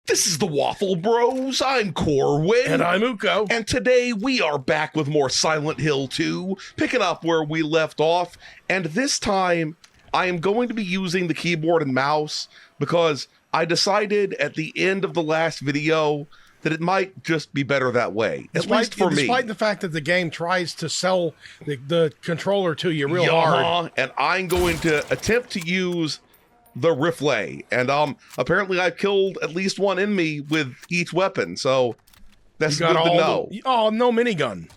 This is the Waffle Bros. I'm Corwin. And I'm Uko. And today we are back with more Silent Hill 2, picking up where we left off. And this time, I am going to be using the keyboard and mouse because I decided at the end of the last video that it might just be better that way, at least for me. Despite the fact that the game tries to sell the controller to you real hard. And I'm going to attempt to use the Rifle, and apparently I've killed at least one enemy with each weapon, so that's good to know. No minigun.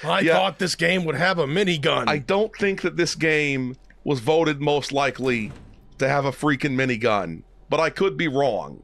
I thought this game would have a minigun. I don't think that this game was voted most likely to have a freaking minigun, but I could be wrong.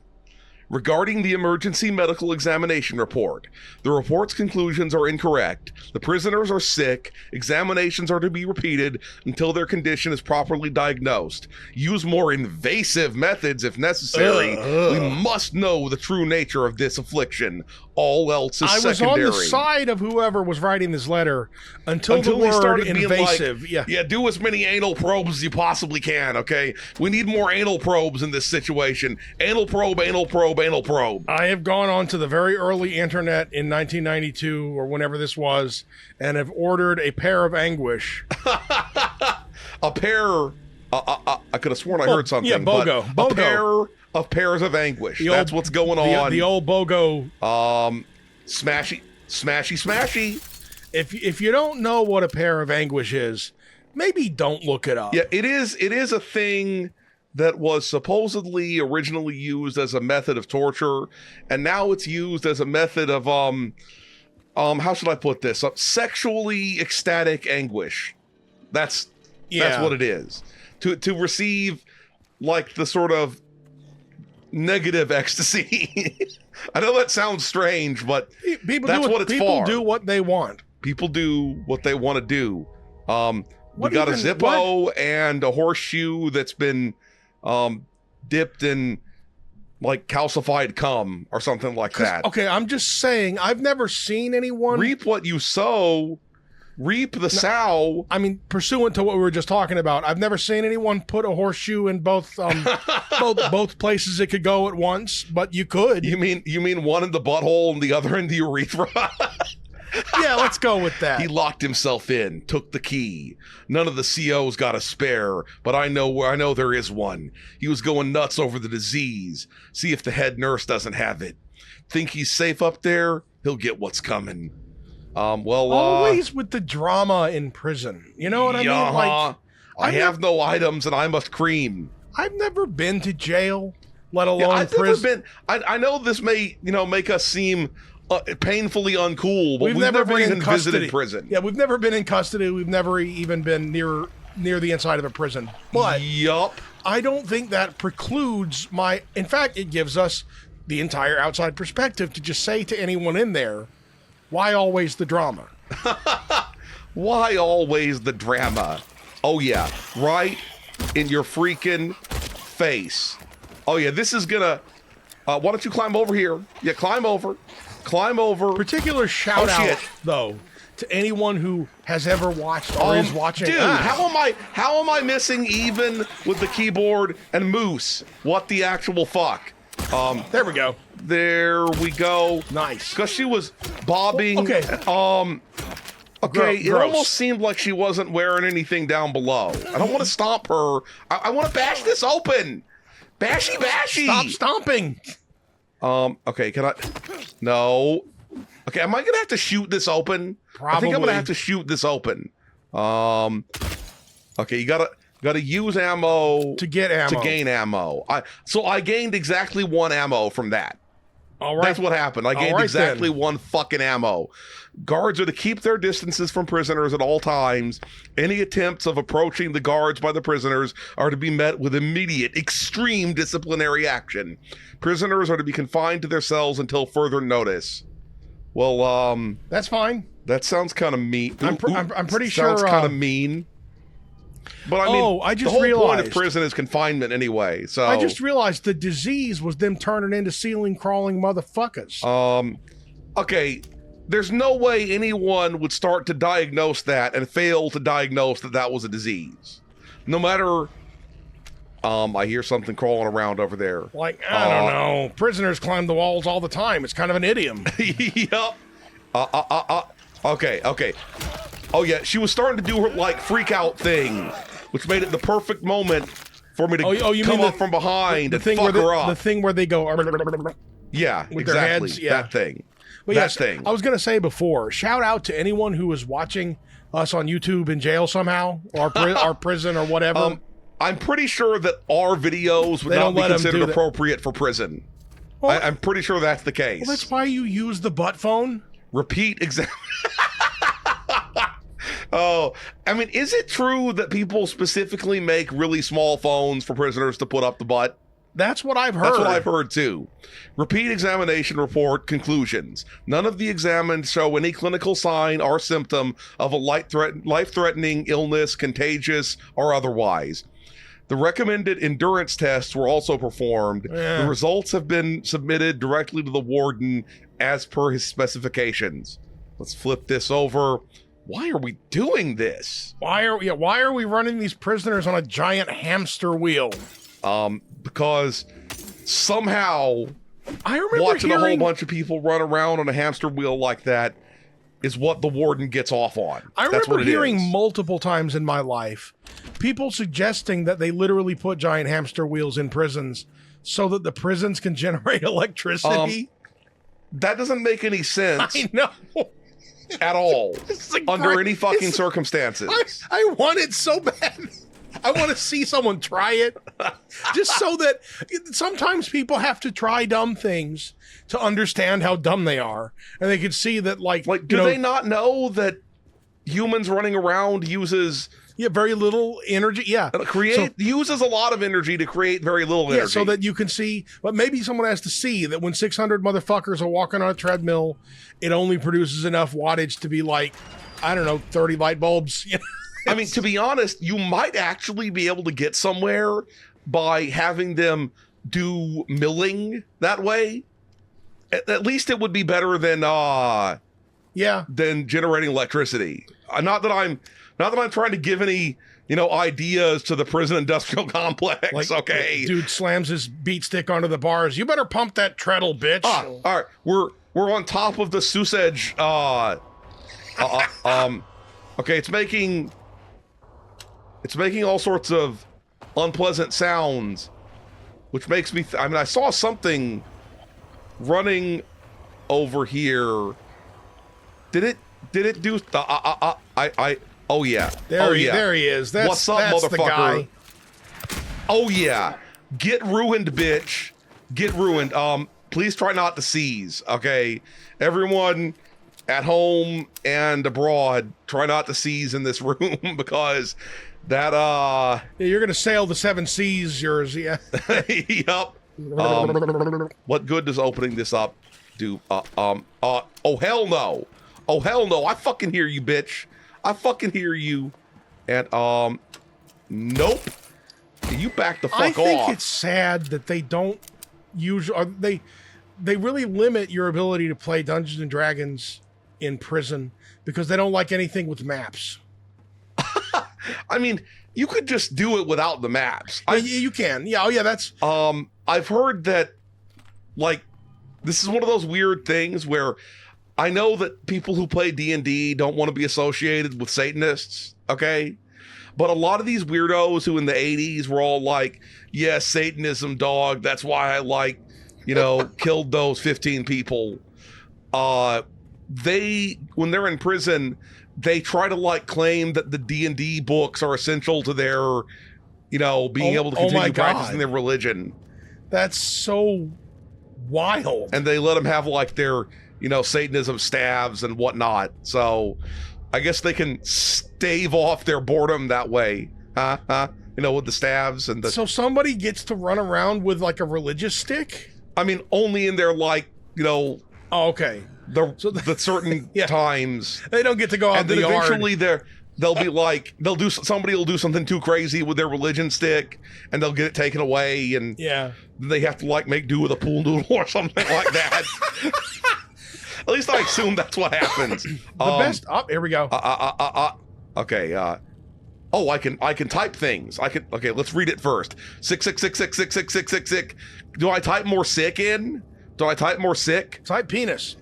Regarding the emergency medical examination report, the report's conclusions are incorrect. The prisoners are sick. Examinations are to be repeated until their condition is properly diagnosed. Use more invasive methods if necessary. We must know the true nature of this affliction. All else is secondary. I was on the side of whoever was writing this letter until the word invasive. Do as many anal probes as you possibly can, okay? We need more anal probes in this situation. Anal probe, anal probe, anal probe. I have gone onto the very early internet in 1992 or whenever this was and have ordered a pair of anguish. A pair... I could have sworn I heard something. Yeah, BOGO. A pair of pairs of anguish. That's what's going on. The old BOGO. Smashy, smashy, smashy. If you don't know what a pair of anguish is, maybe don't look it up. Yeah, it is a thing that was supposedly originally used as a method of torture, and now it's used as a method of how should I put this? Sexually ecstatic anguish. That's what it is. To receive like the sort of negative ecstasy. I know that sounds strange, but that's what it's for. People do what they want. People do what they want to do. We got a Zippo and a horseshoe that's been dipped in like calcified cum or something like that. Okay, I'm just saying, I've never seen anyone... Reap what you sow. Reap the sow. I mean, pursuant to what we were just talking about, I've never seen anyone put a horseshoe in both both places it could go at once, but you could. You mean one in the butthole and the other in the urethra? Yeah, let's go with that. He locked himself in, took the key. None of the COs got a spare, but I know there is one. He was going nuts over the disease. See if the head nurse doesn't have it. Think he's safe up there? He'll get what's coming. Always with the drama in prison. You know what I mean? Like, I have no items and I must cream. I've never been to jail, let alone prison. I know this may, make us seem painfully uncool, but we've never even visited prison. Yeah, we've never been in custody. We've never even been near the inside of a prison. But I don't think that precludes in fact, it gives us the entire outside perspective to just say to anyone in there, why always the drama? Why always the drama? Oh, yeah. Right in your freaking face. Oh, yeah. This is gonna... why don't you climb over here? Yeah, climb over. Climb over. Particular shout out, though, to anyone who has ever watched or is watching. Dude, how am I missing even with the keyboard and mouse? What the actual fuck? There we go. There we go. Nice. Because she was bobbing. Okay. It almost seemed like she wasn't wearing anything down below. I don't want to stomp her. I want to bash this open. Bashy, bashy. Stop stomping. Okay, can I? No. Okay, am I going to have to shoot this open? Probably. I think I'm going to have to shoot this open. Okay, you gotta use ammo to get ammo. To gain ammo. So I gained exactly one ammo from that. All right. That's what happened. I gained exactly one fucking ammo. Guards are to keep their distances from prisoners at all times. Any attempts of approaching the guards by the prisoners are to be met with immediate, extreme disciplinary action. Prisoners are to be confined to their cells until further notice. Well, that's fine. That sounds kind of mean. I'm pretty sure. Sounds kind of mean. But I mean, I just the whole realized, point of prison is confinement anyway. So I just realized the disease was them turning into ceiling crawling motherfuckers. Okay, there's no way anyone would start to diagnose that and fail to diagnose that was a disease. No matter I hear something crawling around over there. Like, I don't know. Prisoners climb the walls all the time. It's kind of an idiom. Yup. Okay. Oh, yeah, she was starting to do her, like, freak out thing, which made it the perfect moment for me to come up from behind and fuck her up. The thing where they go... Yeah, with exactly. Their heads, yeah. That thing. But that yes, thing. I was going to say before, shout out to anyone who is watching us on YouTube in jail somehow, or our prison or whatever. I'm pretty sure that our videos would not be considered appropriate for prison. Well, I'm pretty sure that's the case. Well, that's why you use the butt phone. Repeat exam. Oh, I mean, is it true that people specifically make really small phones for prisoners to put up the butt? That's what I've heard. That's what I've heard, too. Repeat examination report conclusions. None of the examined show any clinical sign or symptom of a life-threatening illness, contagious or otherwise. The recommended endurance tests were also performed. Yeah. The results have been submitted directly to the warden as per his specifications. Let's flip this over. Why are we doing this? Why are we running these prisoners on a giant hamster wheel? Because somehow I remember watching a whole bunch of people run around on a hamster wheel like that is what the warden gets off on. I remember hearing multiple times in my life people suggesting that they literally put giant hamster wheels in prisons so that the prisons can generate electricity. That doesn't make any sense. I know. At all. Under any fucking circumstances. I want it so bad. I want to see someone try it. Just so that sometimes people have to try dumb things to understand how dumb they are. And they can see that, like do they not know that humans running around uses... Yeah, very little energy. Yeah. Uses a lot of energy to create very little energy. Yeah, so that you can see, but maybe someone has to see that when 600 motherfuckers are walking on a treadmill, it only produces enough wattage to be like, I don't know, 30 light bulbs. I mean, to be honest, you might actually be able to get somewhere by having them do milling that way. At least it would be better than generating electricity. Not that I'm trying to give any, ideas to the prison industrial complex. Like, okay. Dude slams his beat stick onto the bars. You better pump that treadle, bitch. All right. We're on top of the sausage. Okay, it's making all sorts of unpleasant sounds, which makes me I saw something running over here. Did it do oh yeah. There he is. What's up, that's motherfucker? The guy. Oh yeah. Get ruined, bitch. Get ruined. Please try not to seize, okay? Everyone at home and abroad, try not to seize in this room because that yeah, you're gonna sail the 7 seas, yours, yeah. Yup. What good does opening this up do? Oh hell no. Oh hell no. I fucking hear you, bitch. I fucking hear you. And nope. You back the fuck off. I think it's sad that they don't they really limit your ability to play Dungeons and Dragons in prison because they don't like anything with maps. I mean, you could just do it without the maps. You can. Yeah. Oh yeah. That's. I've heard that, like, this is one of those weird things where I know that people who play D&D don't want to be associated with Satanists. Okay. But a lot of these weirdos who in the 80s were all like, yes, Satanism, dog. That's why I like, killed those 15 people. When they're in prison, they try to like claim that the D&D books are essential to their, being able to continue practicing their religion. That's so wild. And they let them have like their, Satanism staves and whatnot. So I guess they can stave off their boredom that way. With the staves and the... So somebody gets to run around with like a religious stick? I mean, only in their like, Oh, okay. The certain times. They don't get to go out in the yard. And then eventually they'll be like, somebody will do something too crazy with their religion stick and they'll get it taken away and they have to like make do with a pool noodle or something like that. At least I assume that's what happens. The best. Oh, here we go. Okay. Oh, I can type things. Okay, let's read it first. 666666666. Do I type more sick in? Do I type more sick? Type penis.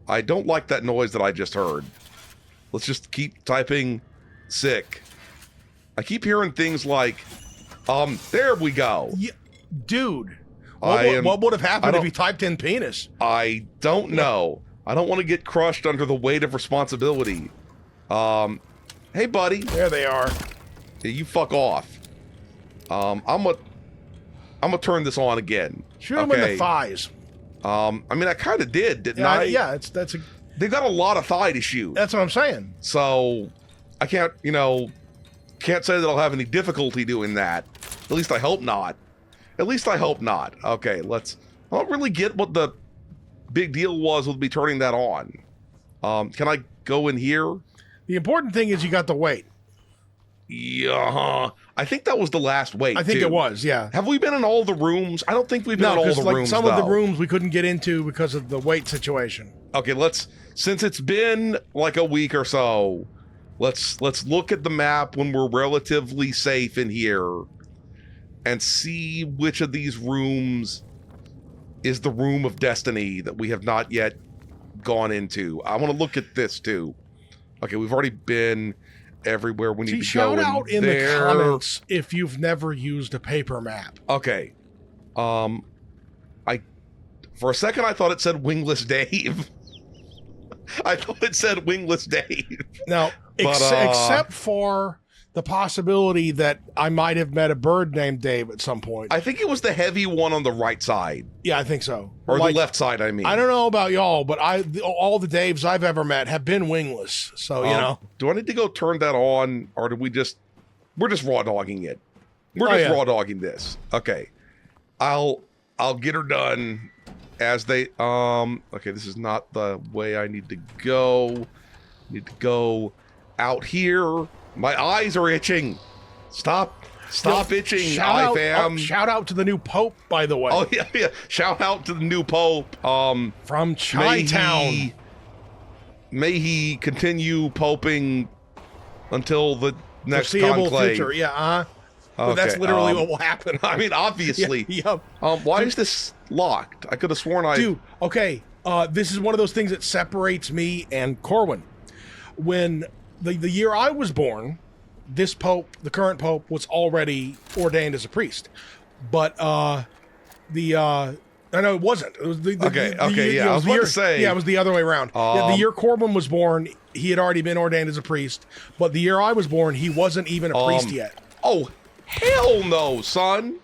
I don't like that noise that I just heard. Let's just keep typing sick. I keep hearing things like, there we go. Yeah, dude. What would have happened if you typed in penis? I don't know. I don't want to get crushed under the weight of responsibility. Hey, buddy. There they are. Yeah, you fuck off. I'm gonna turn this on again. Shoot them in the thighs. I mean, I kind of didn't I? Yeah, They've got a lot of thigh to shoot. That's what I'm saying. So, I can't say that I'll have any difficulty doing that. At least I hope not. Okay, I don't really get what the big deal was with me turning that on. Can I go in here? The important thing is you got the weight. Yeah, I think that was the last weight. I think it was, yeah. Have we been in all the rooms? I don't think we've been in all the rooms. Some of the rooms we couldn't get into because of the weight situation. Okay, since it's been like a week or so, let's look at the map when we're relatively safe in here and see which of these rooms is the room of destiny that we have not yet gone into. I want to look at this too. Okay, we've already been everywhere we need to go. Shout out in the comments if you've never used a paper map. Okay. For a second I thought it said Wingless Dave. I thought it said Wingless Dave. Now, except for the possibility that I might have met a bird named Dave at some point. I think it was the heavy one on the right side. Yeah, I think so. Or the left side, I mean. I don't know about y'all, but all the Daves I've ever met have been wingless. So, you know. Do I need to go turn that on, or we're just raw dogging it? We're just raw dogging this. Okay. I'll get her done as they okay, this is not the way I need to go. I need to go out here. My eyes are itching. Stop itching, shout out to the new Pope, by the way. Oh, yeah. Shout out to the new Pope. From Chi-Town. May he continue poping until the next foreseeable conclave. future. Yeah, Okay, that's literally what will happen. I mean, obviously. Yeah. Why is this locked? I could have sworn Dude, okay. This is one of those things that separates me and Corwin. When the year I was born, this Pope, the current Pope, was already ordained as a priest. But no, it wasn't. It was I was about to say. Yeah, it was the other way around. The year Corbin was born, he had already been ordained as a priest. But the year I was born, he wasn't even a priest yet. Oh, hell no, son.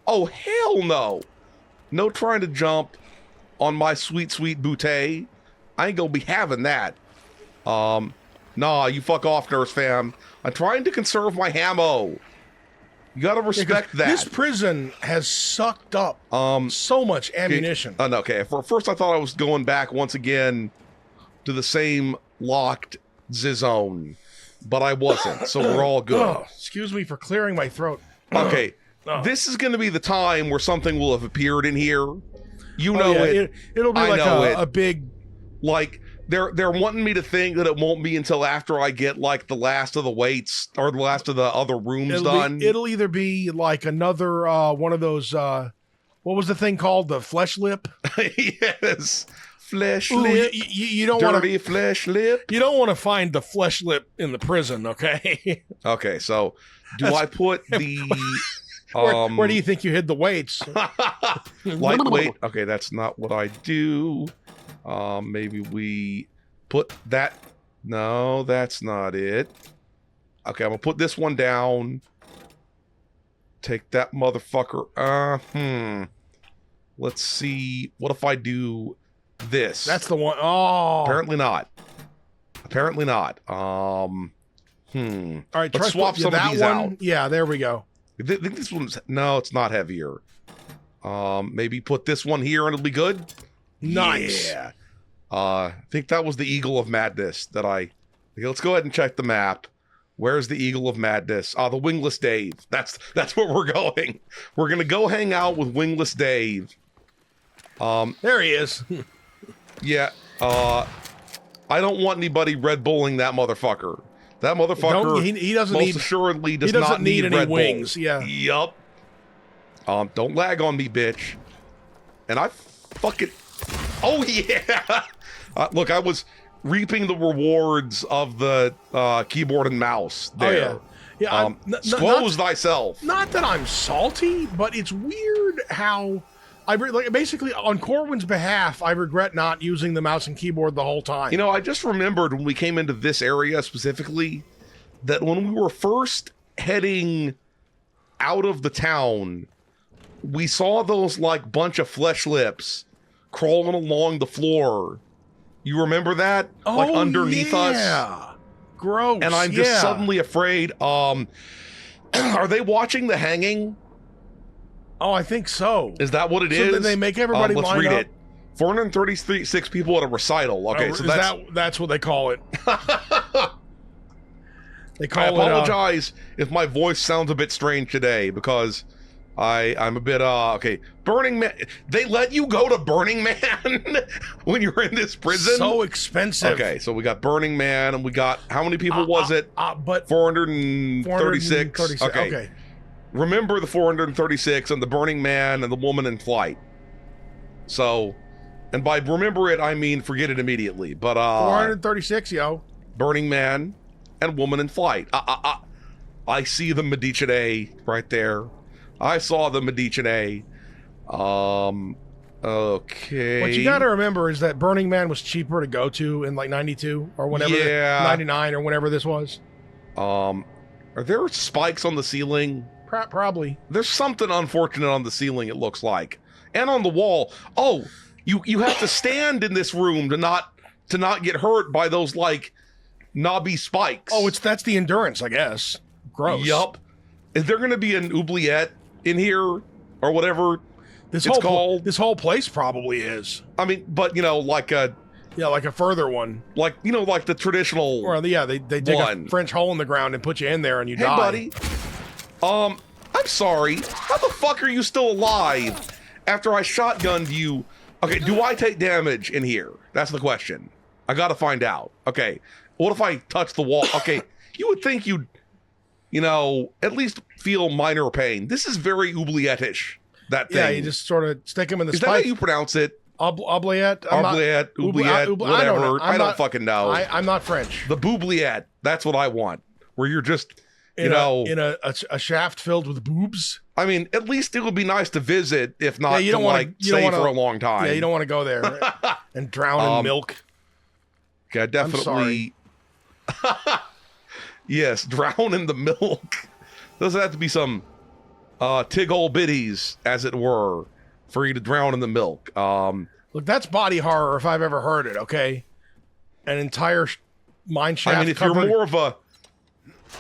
Oh, hell no. No trying to jump on my sweet, sweet bootay. I ain't gonna be having that. Nah, you fuck off, nurse fam. I'm trying to conserve my ammo. You gotta respect that. This prison has sucked up so much ammunition. Okay, for first I thought I was going back once again to the same locked zone, but I wasn't, so we're all good. Oh, excuse me for clearing my throat. Okay, this is going to be the time where something will have appeared in here. You know it. It'll be like a big... Like... They're wanting me to think that it won't be until after I get like the last of the weights or the last of the other rooms done. It'll either be like another one of those what was the thing called? The flesh lip? Yes. Flesh lip. You don't dirty flesh lip. You don't want to find the flesh lip in the prison, okay? Okay, so I put the where do you think you hid the weights? Lightweight. Okay, that's not what I do. Maybe we put that. No, that's not it. Okay, I'm gonna put this one down. Take that motherfucker. Let's see. What if I do this? That's the one. Oh. Apparently not. All right, let's swap some of these out. Yeah, there we go. I think this one's... No, it's not heavier. Maybe put this one here and it'll be good. Nice. Yeah. I think that was the Eagle of Madness that I... Okay, let's go ahead and check the map. Where's the Eagle of Madness? The Wingless Dave. That's where we're going. We're going to go hang out with Wingless Dave. There he is. Yeah. I don't want anybody Red Bulling that motherfucker. That motherfucker he doesn't most need, assuredly does he doesn't not need any Red wings. Bull. Yeah. Yup. Don't lag on me, bitch. And I fucking... Oh, yeah! Look, I was reaping the rewards of the keyboard and mouse there. Oh, yeah. Yeah, Squoze thyself. Not that I'm salty, but it's weird how... basically, on Corwin's behalf, I regret not using the mouse and keyboard the whole time. You know, I just remembered when we came into this area specifically, that when we were first heading out of the town, we saw those, like, bunch of flesh lips crawling along the floor. You remember that? Like, underneath us? Yeah. Gross. And I'm just suddenly afraid, are they watching The Hanging? Oh, I think so. Is that what it is? So then they make everybody let's line read up? it. 436 people at a recital. Okay, so that's what they call it. They call I apologize if my voice sounds a bit strange today because I'm a bit okay. Burning Man. They let you go to Burning Man when you're in this prison. So expensive. Okay, so we got Burning Man, and we got how many people was it? But 436. Okay. Remember the 436 and the Burning Man and the woman in flight. So, and by remember it, I mean forget it immediately. But 436, yo. Burning Man and woman in flight. I see the Medici right there. I saw the Medici. Okay. What you got to remember is that Burning Man was cheaper to go to in like 92 or whenever, 99 or whenever this was. Are there spikes on the ceiling? Probably. There's something unfortunate on the ceiling, it looks like. And on the wall. Oh, you have to stand in this room to not get hurt by those, like, knobby spikes. Oh, that's the endurance, I guess. Gross. Yup. Is there going to be an oubliette in here or whatever it's called? This whole place probably is. I mean, but, you know, like a... Yeah, like a further one. Like, you know, like the traditional Or, yeah, they dig a French hole in the ground and put you in there and you die. Hey, buddy. I'm sorry. How the fuck are you still alive after I shotgunned you? Okay, do I take damage in here? That's the question. I gotta find out. Okay, what if I touch the wall? Okay, you would think you'd, you know, at least feel minor pain. This is very oubliette-ish, that thing. Yeah, you just sort of stick them in the spike. Is that how you pronounce it? Oubliette? Oubliette, whatever. I don't fucking know. I'm not French. The boubliette. That's what I want. Where you're just... in a shaft filled with boobs. I mean, at least it would be nice to visit, if not stay for a long time. Yeah, you don't want to go there and drown in milk. Yeah, definitely. Yes, drown in the milk. Doesn't have to be some tig old biddies, as it were, for you to drown in the milk. Look, that's body horror if I've ever heard it. Okay, an entire mine shaft. I mean, if you're more of a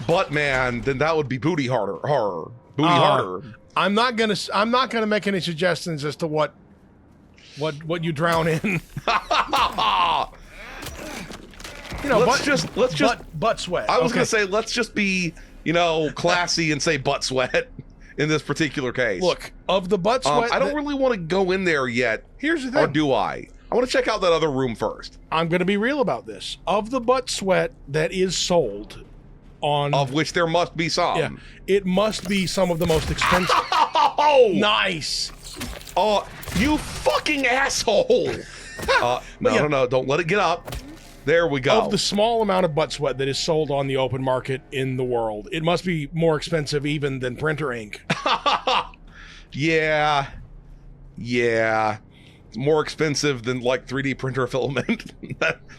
butt man, then that would be booty horror. Booty harder. I'm not gonna make any suggestions as to what you drown in. You know, let's just butt sweat. I was gonna say let's just be, you know, classy and say butt sweat in this particular case. Look, of the butt sweat, I don't really want to go in there yet. Here's the thing. Or do I? I want to check out that other room first. I'm gonna be real about this. Of the butt sweat that is sold on, of which there must be some. Yeah, it must be some of the most expensive. Oh, nice. Oh, you fucking asshole. No, don't let it get up. There we go. Of the small amount of butt sweat that is sold on the open market in the world, it must be more expensive even than printer ink. Yeah. More expensive than like 3D printer filament.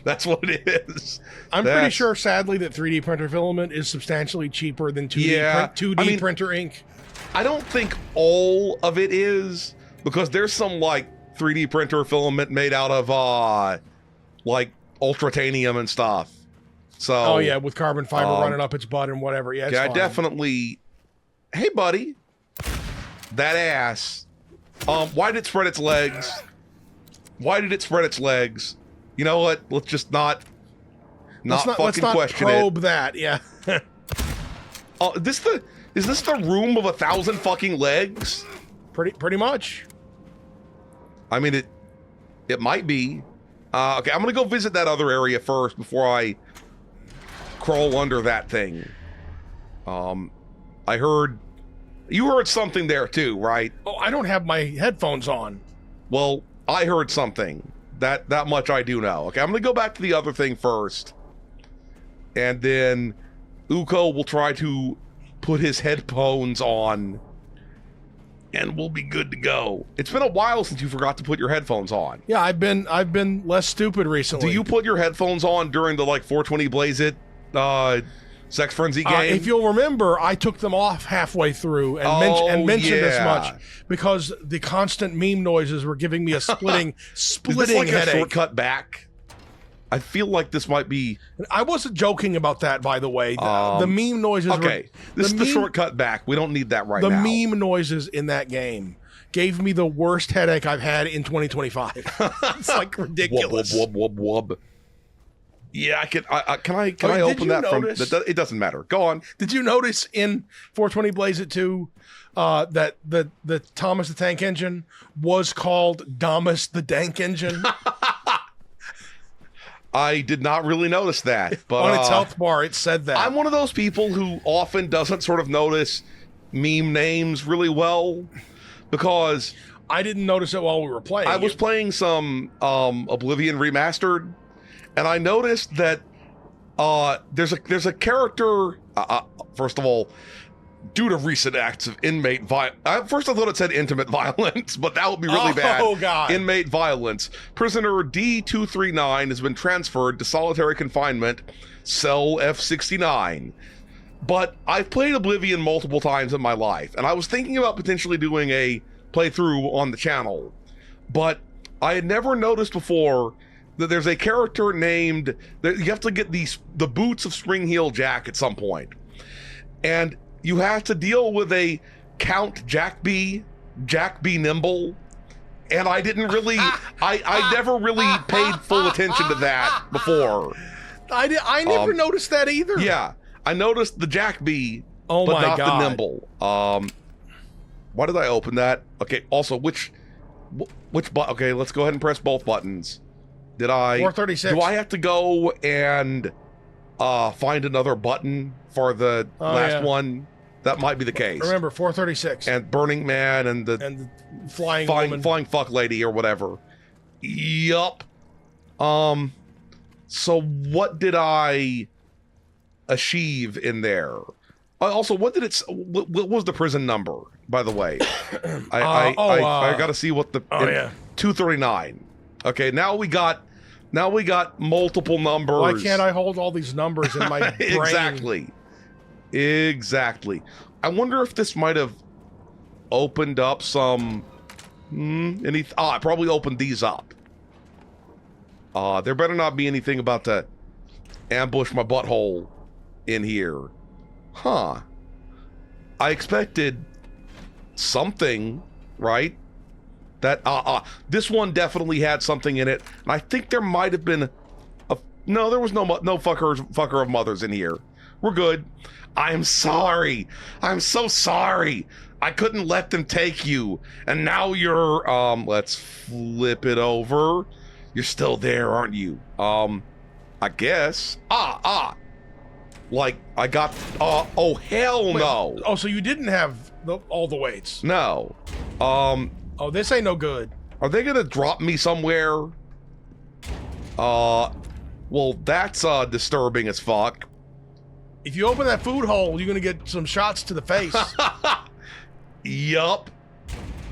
That's what it is. I'm pretty sure, sadly, that 3D printer filament is substantially cheaper than 2D printer ink. I don't think all of it is, because there's some like 3D printer filament made out of like ultratanium and stuff. So oh yeah, with carbon fiber running up its butt and whatever. Yeah, I definitely. Hey, buddy, that ass. Why did it spread its legs? Why did it spread its legs? You know what? Let's just not fucking question it. Probe that. Yeah. Is this the room of 1,000 fucking legs? Pretty much. I mean, it might be. Okay, I'm gonna go visit that other area first before I crawl under that thing. I heard... You heard something there too, right? Oh, I don't have my headphones on. Well, I heard something. That much I do know. Okay, I'm gonna go back to the other thing first. And then Uko will try to put his headphones on. And we'll be good to go. It's been a while since you forgot to put your headphones on. Yeah, I've been less stupid recently. Do you put your headphones on during the 420 Blaze It Sex Frenzy game? If you'll remember, I took them off halfway through and mentioned as much because the constant meme noises were giving me a splitting Is this like headache. a shortcut back? I feel like this might be... I wasn't joking about that, by the way. The meme noises Okay, this is the shortcut back. We don't need that right now. The meme noises in that game gave me the worst headache I've had in 2025. It's like ridiculous. Wub, wub, wub, wub, wub. Yeah, can I open that notice, from... It doesn't matter. Go on. Did you notice in 420 Blaze It 2 that the Thomas the Tank Engine was called Damas the Dank Engine? I did not really notice that, but on its health bar it said that. I'm one of those people who often doesn't sort of notice meme names really well because I didn't notice it while we were playing. I was playing some Oblivion Remastered, and I noticed that there's a character. First of all, due to recent acts of inmate violence. First I thought it said intimate violence, but that would be really bad. Oh, God. Inmate violence. Prisoner D239 has been transferred to solitary confinement, cell F69. But I've played Oblivion multiple times in my life, and I was thinking about potentially doing a playthrough on the channel. But I had never noticed before that there's a character named... that you have to get the boots of Spring Heel Jack at some point. And you have to deal with a Count Jack B Nimble, and I didn't really, I never really paid full attention to that before. I never noticed that either. Yeah, I noticed the Jack B, but not God. the Nimble. Why did I open that? Okay, also, which button? Okay, let's go ahead and press both buttons. Did I? 436. Do I have to go and find another button for the last one? That might be the case. Remember, 436. And Burning Man and the flying fuck lady or whatever. Yup. So what did I achieve in there? Also, what was the prison number, by the way? I got to see what the... 239. Okay, now we got multiple numbers. Why can't I hold all these numbers in my brain? Exactly. I wonder if this might have opened up some... I probably opened these up. There better not be anything about to ambush my butthole in here. Huh. I expected something, right? That, this one definitely had something in it. And I think there might have been no, there was no fucker of mothers in here. We're good. I'm sorry. I'm so sorry. I couldn't let them take you. And now you're, let's flip it over. You're still there, aren't you? I guess. Like, I got, oh, hell no. Oh, so you didn't have all the weights? No. Oh, this ain't no good. Are they gonna drop me somewhere? Well, that's, disturbing as fuck. If you open that food hole, you're gonna get some shots to the face. Yup.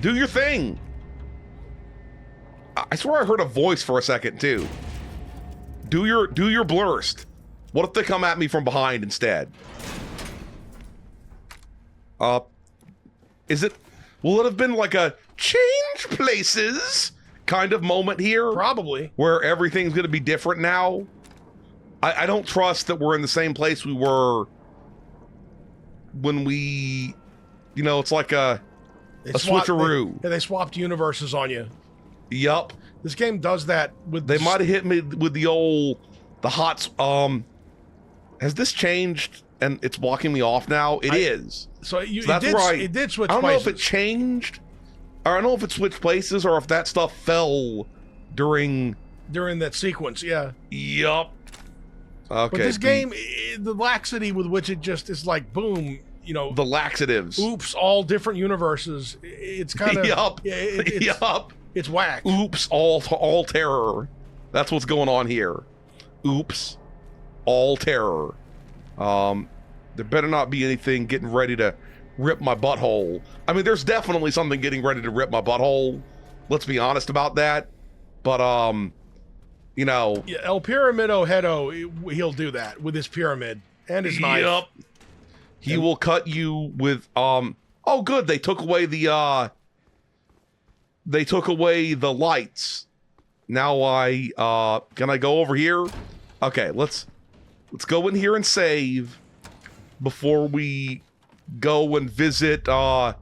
Do your thing. I swear I heard a voice for a second, too. Do your blurst. What if they come at me from behind instead? Will it have been like a change places kind of moment here? Probably. Where everything's going to be different now? I don't trust that we're in the same place we were when we, it's like a switcheroo. They swapped universes on you. Yup. This game does that with... They might have hit me with the hot... has this changed and it's blocking me off now? It is. So it did switch places. I don't know if it changed, or I don't know if it switched places, or if that stuff fell during that sequence, yeah. Yup. But this game, the laxity with which it just is like, boom, the laxatives. Oops, all different universes. It's kind of yup. It's whack. Oops, all terror. That's what's going on here. Oops, all terror. There better not be anything getting ready to rip my butthole. I mean, there's definitely something getting ready to rip my butthole. Let's be honest about that. But Yeah, El Piramido Hedo, he'll do that with his pyramid and his knife. Yep. He will cut you with oh good, they took away the lights. Now can I go over here? Okay, let's go in here and save before we go and visit our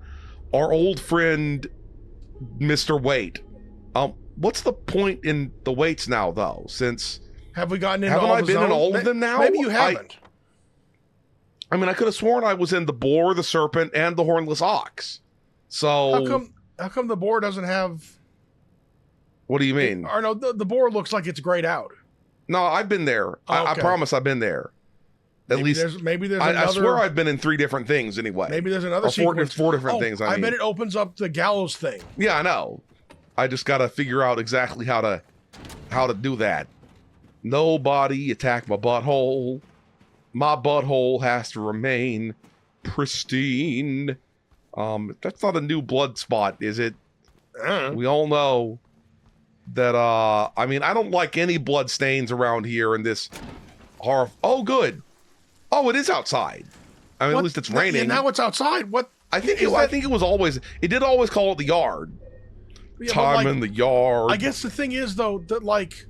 old friend Mr. Wait. What's the point in the weights now, though? Since have we gotten into haven't all I the been zones? in all of them now? Maybe you haven't. I mean, I could have sworn I was in the boar, the serpent, and the hornless ox. So how come the boar doesn't have? What do you mean? Or no, the boar looks like it's grayed out. No, I've been there. Oh, I okay. promise I've been there. At least maybe there's another. I swear I've been in 3 different things anyway. Maybe there's another sequence. 4 different things. I mean, bet it opens up the gallows thing. Yeah, I know. I just got to figure out exactly how to do that. Nobody attack my butthole. My butthole has to remain pristine. That's not a new blood spot, is it? We all know that. I mean, I don't like any blood stains around here in this horror. Oh, good. Oh, it is outside. I mean, at least it's raining. Yeah, now it's outside. What? I think it was always. It did always call it the yard. Yeah, Time in the yard. I guess the thing is though that like,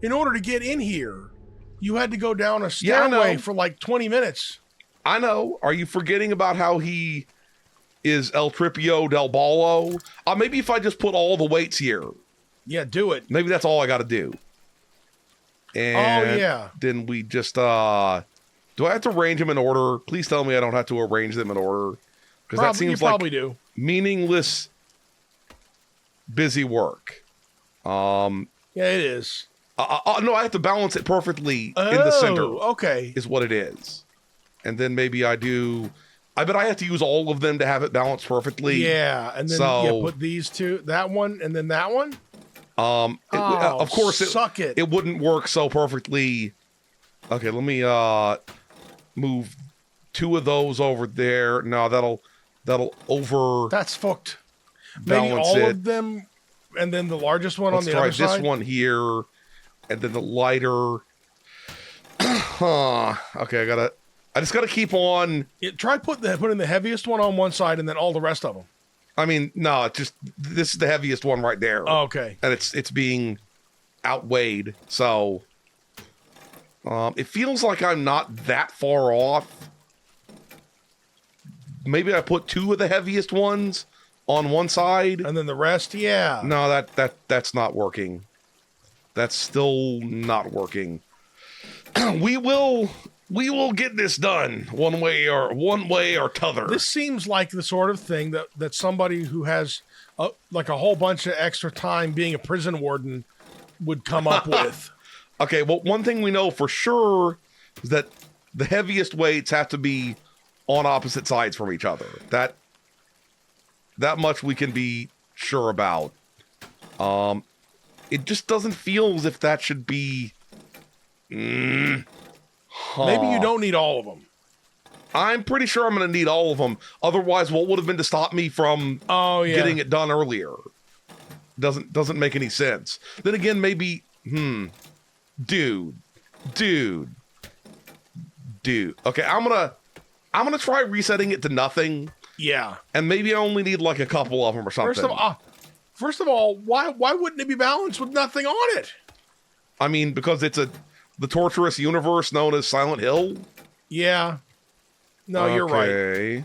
in order to get in here, you had to go down a stairway for like 20 minutes. I know. Are you forgetting about how he is El Tripio del Ballo? Maybe if I just put all the weights here. Yeah, do it. Maybe that's all I got to do. And then we just do I have to arrange them in order? Please tell me I don't have to arrange them in order, because that seems like probably do. Meaningless busy work. Yeah, it is. No, I have to balance it perfectly in the center. Okay, is what it is. And then maybe I bet I have to use all of them to have it balanced perfectly. Yeah, and then put these two, that one, and then that one. Of course, it wouldn't work so perfectly. Okay, let me move 2 of those over there. No, that'll over. That's fucked. Maybe all of them, and then the largest one on the other side. Let's try this one here, and then the lighter. Okay, I just gotta keep on. Try putting the heaviest one on one side, and then all the rest of them. I mean, no, this is the heaviest one right there. Oh, okay. And it's being outweighed, so it feels like I'm not that far off. Maybe I put 2 of the heaviest ones on one side, and then the rest. Yeah. No, that's not working. That's still not working. We will get this done one way or t'other. This seems like the sort of thing that somebody who has like a whole bunch of extra time being a prison warden would come up with. Okay, well, one thing we know for sure is that the heaviest weights have to be on opposite sides from each other. That much we can be sure about. It just doesn't feel as if that should be. Maybe you don't need all of them. I'm pretty sure I'm going to need all of them. Otherwise, what would have been to stop me from getting it done earlier? Doesn't make any sense. Then again, maybe, dude. Okay, I'm gonna try resetting it to nothing. Yeah, and maybe I only need like a couple of them or something. First of all, why wouldn't it be balanced with nothing on it? I mean, because it's the torturous universe known as Silent Hill. Yeah. No, you're right.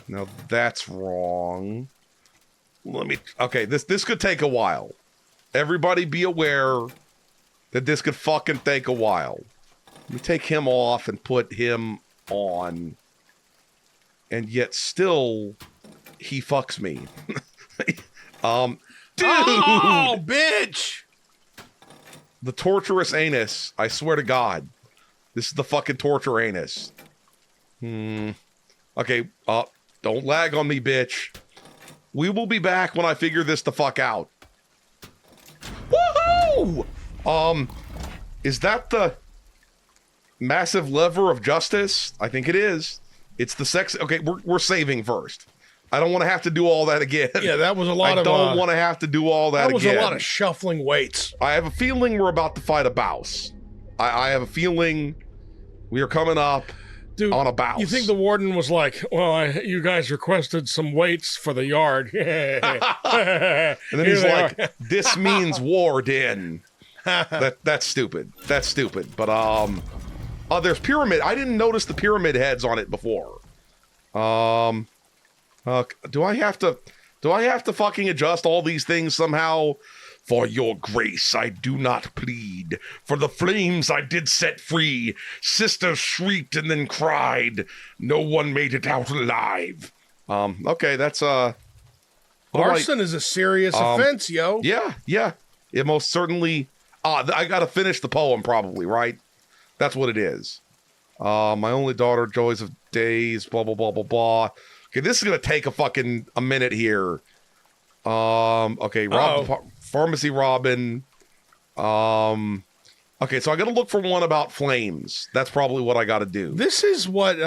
Now that's wrong. Okay, this could take a while. Everybody be aware that this could fucking take a while. Let me take him off and put him on. And yet still, he fucks me. Dude! Oh, bitch! The torturous anus. I swear to God. This is the fucking torture anus. Okay, don't lag on me, bitch. We will be back when I figure this the fuck out. Woohoo! Is that the massive lever of justice? I think it is. It's the sex. Okay, we're saving first. I don't want to have to do all that again. Yeah, that was a lot I don't want to have to do all that again. That was a lot of shuffling weights. I have a feeling we're about to fight a bouse. I have a feeling we are coming up on a bouse. You think the warden was like, well, you guys requested some weights for the yard. And then he's like, this means warden. That's stupid. That's stupid. But, there's pyramid. I didn't notice the pyramid heads on it before. Do I have to fucking adjust all these things somehow? For your grace I do not plead. For the flames I did set free. Sisters shrieked and then cried. No one made it out alive. Okay, that's arson is a serious offense, yo. Yeah. It most certainly. I gotta finish the poem, probably, right? That's what it is. My only daughter, joys of days, blah blah blah blah blah. Okay, this is gonna take a minute here. Okay, Pharmacy Robin. Okay, so I gotta look for one about flames. That's probably what I gotta do. This is what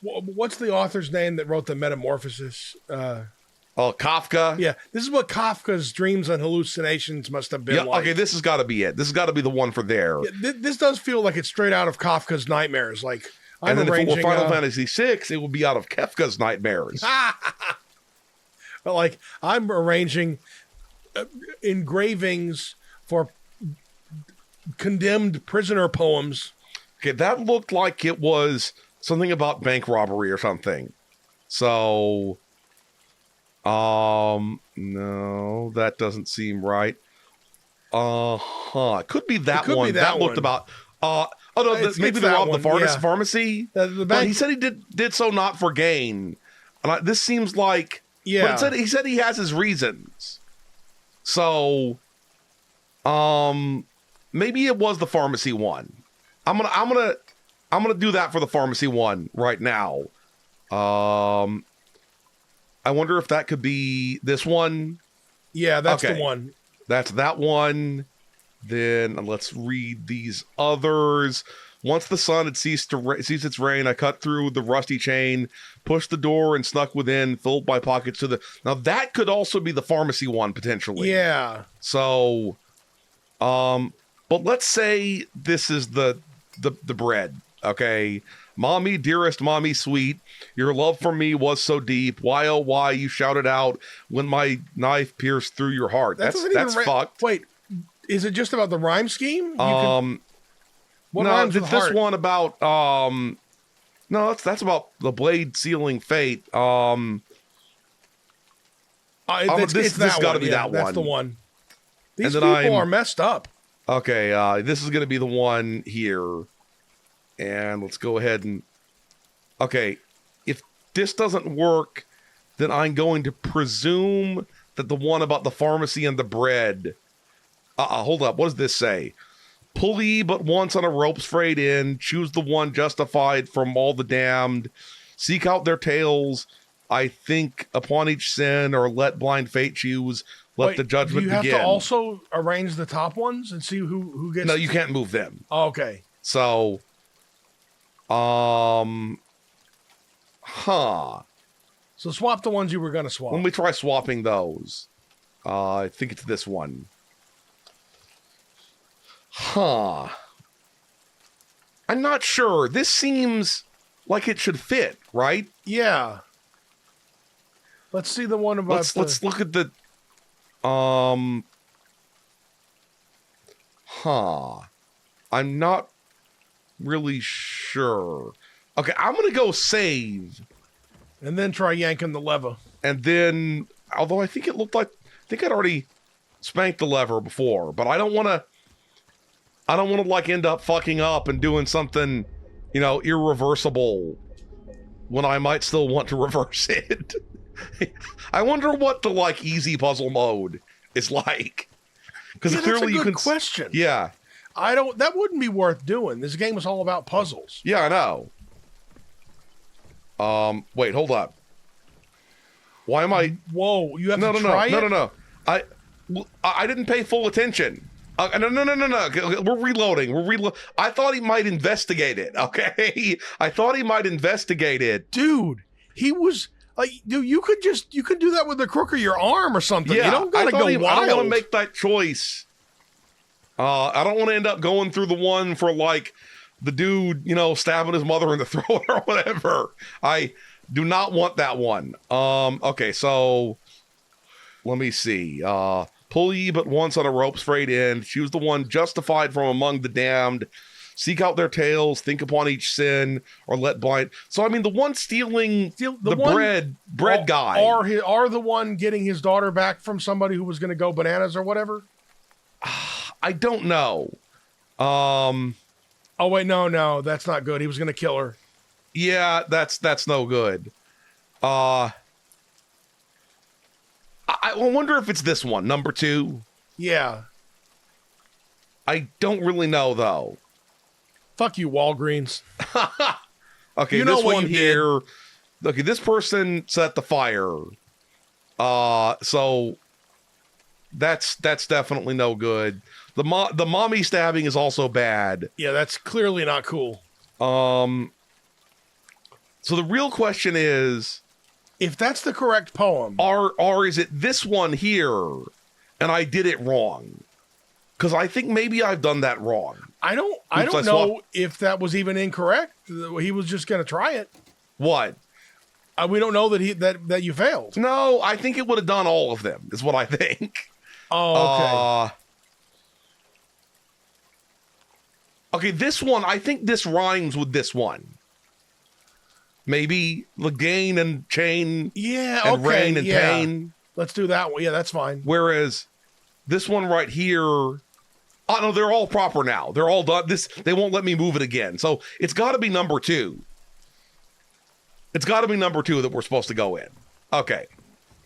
what's the author's name that wrote the Metamorphosis? Kafka. Yeah, this is what Kafka's dreams and hallucinations must have been like. Okay, this has got to be it. This has got to be the one for there. Yeah, this does feel like it's straight out of Kafka's nightmares. Like, and then if it were Final Fantasy VI, it would be out of Kefka's nightmares. But like, I'm arranging engravings for condemned prisoner poems. Okay, that looked like it was something about bank robbery or something. So, no, that doesn't seem right. It could be that one. Be that looked about. Maybe they robbed the pharmacy. The bank. He said he did so not for gain. And this seems like. Yeah. But he said he has his reasons. So, maybe it was the pharmacy one. I'm gonna do that for the pharmacy one right now. I wonder if that could be this one. Yeah, that's the one. That's that one. Then let's read these others. Once the sun had ceased its rain, I cut through the rusty chain, pushed the door, and snuck within, filled my pockets to the. Now that could also be the pharmacy one potentially. Yeah. So, but let's say this is the bread. Okay, mommy, dearest mommy, sweet, your love for me was so deep. Why oh why you shouted out when my knife pierced through your heart. That's fucked. Wait, is it just about the rhyme scheme? What rhymes with heart? This one about no, that's about the blade sealing fate. This got to be that one. That's the one. These people are messed up. Okay, this is going to be the one here. And let's go ahead and... Okay, if this doesn't work, then I'm going to presume that the one about the pharmacy and the bread... hold up, what does this say? Pulley but once on a rope's frayed in, choose the one justified from all the damned, seek out their tales, I think upon each sin, or let blind fate choose, let the judgment begin. Do you have to also arrange the top ones and see who gets... No, you can't move them. Oh, okay. So... So swap the ones you were going to swap. Let me try swapping those. I think it's this one. I'm not sure. This seems like it should fit, right? Yeah. Let's see the one about Let's look at the... I'm not really sure. Okay, I'm gonna go save, and then try yanking the lever. And then, although I think it looked like I'd already spanked the lever before, but I don't want to like end up fucking up and doing something, irreversible when I might still want to reverse it. I wonder what the easy puzzle mode is like. Because Yeah, clearly that's a you good can. question. Yeah. That wouldn't be worth doing. This game is all about puzzles. Yeah, I know. Wait, hold up. Why am I? Whoa, you have to try it? No. I didn't pay full attention. No. We're reloading. I thought he might investigate it. Okay, I thought he might investigate it. Dude, he was like, dude, you could do that with the crook of your arm or something. Yeah, You don't gotta go wild. I don't want to make that choice. I don't want to end up going through the one for like the dude, stabbing his mother in the throat or whatever. I do not want that one. Okay, so let me see. Pull ye but once on a rope's frayed end. Choose the one justified from among the damned. Seek out their tales, think upon each sin, or let blind. So I mean, the one stealing the bread guy, or the one getting his daughter back from somebody who was going to go bananas or whatever. I don't know. Oh wait, no, that's not good. He was going to kill her. Yeah, that's no good. I wonder if it's this one, number 2. Yeah. I don't really know though. Fuck you, Walgreens. Okay, you know this what one you here. Did. Okay, this person set the fire. So that's definitely no good. The mommy stabbing is also bad. Yeah, that's clearly not cool. So the real question is, if that's the correct poem, or is it this one here, and I did it wrong? Because I think maybe I've done that wrong. I don't know if that was even incorrect. He was just going to try it. What? We don't know that you failed. No, I think it would have done all of them. Is what I think. Oh, okay. Okay, this one. I think this rhymes with this one. Maybe Lagain and chain. Yeah. And okay. rain and pain. Let's do that one. Yeah, that's fine. Whereas this one right here. Oh no, they're all proper now. They're all done. They won't let me move it again. So it's got to be number 2. It's got to be number 2 that we're supposed to go in. Okay,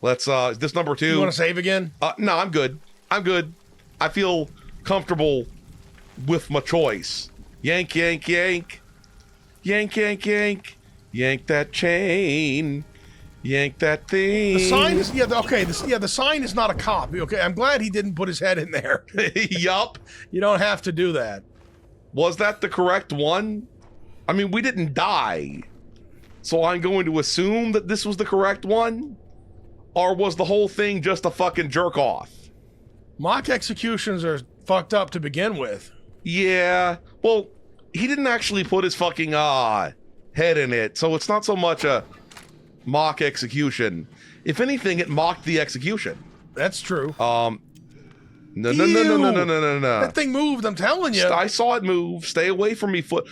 let's. Is this number 2? You want to save again? No, I'm good. I feel comfortable with my choice. Yank, yank, yank, yank, yank, yank, yank that chain. Yank that thing. The sign is okay. The sign is not a cop. Okay, I'm glad he didn't put his head in there. Yup. You don't have to do that. Was that the correct one? I mean, we didn't die, so I'm going to assume that this was the correct one, or was the whole thing just a fucking jerk off? Mock executions are fucked up to begin with. Yeah. Well, he didn't actually put his fucking head in it, so it's not so much a mock execution. If anything, it mocked the execution. That's true. No. That thing moved, I'm telling you. I saw it move. Stay away from me, foot.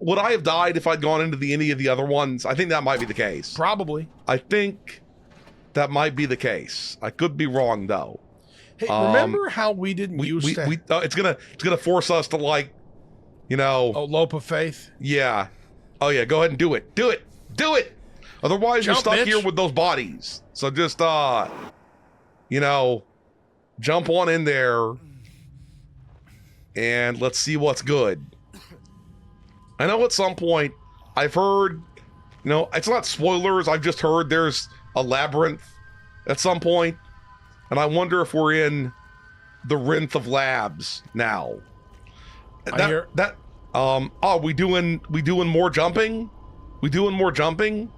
Would I have died if I'd gone into any of the other ones? I think that might be the case. Probably. I think that might be the case. I could be wrong though. Hey, remember how we didn't use to... it's gonna force us to lope of faith? Yeah. Oh yeah, go ahead and do it. Do it! Otherwise, you're stuck here with those bodies. So just, jump on in there and let's see what's good. I know at some point I've heard, it's not spoilers. I've just heard there's a labyrinth at some point, and I wonder if we're in the Rinth of Labs now. We doing more jumping? We doing more jumping?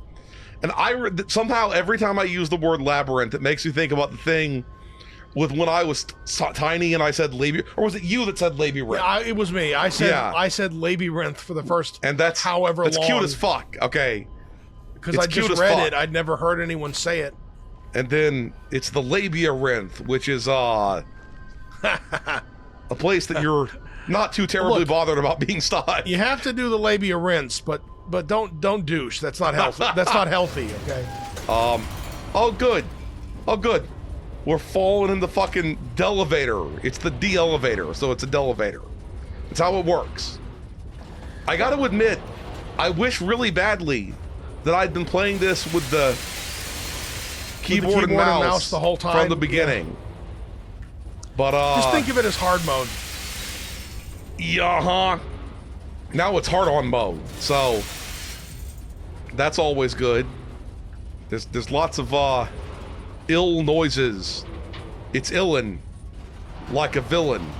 And somehow every time I use the word labyrinth, it makes me think about the thing with when I was tiny and I said labyrinth, or was it you that said labyrinth? Yeah, it was me. I said labyrinth for the first and that's however long. That's cute as fuck. Okay, because I just read it. I'd never heard anyone say it. And then it's the labyrinth, which is a place that you're not too terribly bothered about being stuck. You have to do the labyrinths, but don't douche. That's not healthy. That's not healthy. Okay. Oh good. We're falling in the fucking delevator. It's the de-elevator, so it's a delevator. It's how it works. I gotta admit, I wish really badly that I'd been playing this with the keyboard and mouse the whole time from the beginning. But just think of it as hard mode. Yeah, now it's hard on mode, so that's always good. There's lots of ill noises. It's illin' like a villain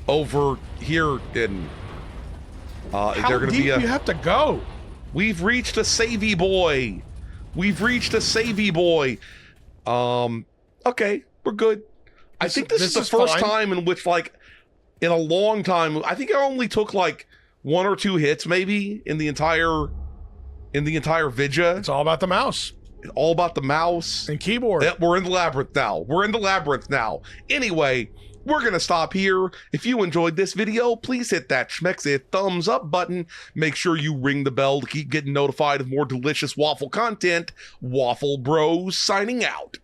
over here in How is there gonna deep be a do you have to go? We've reached a savey boy. We've reached a savey boy. Okay, we're good. I think this is the first time in which, like, in a long time, I think I only took like 1 or 2 hits maybe in the entire vidya. It's all about the mouse. It's all about the mouse and keyboard. Yep, we're in the labyrinth now. Anyway, we're gonna stop here. If you enjoyed this video, please hit that schmexy thumbs up button. Make sure you ring the bell to keep getting notified of more delicious Waffle content. Waffle Bros signing out.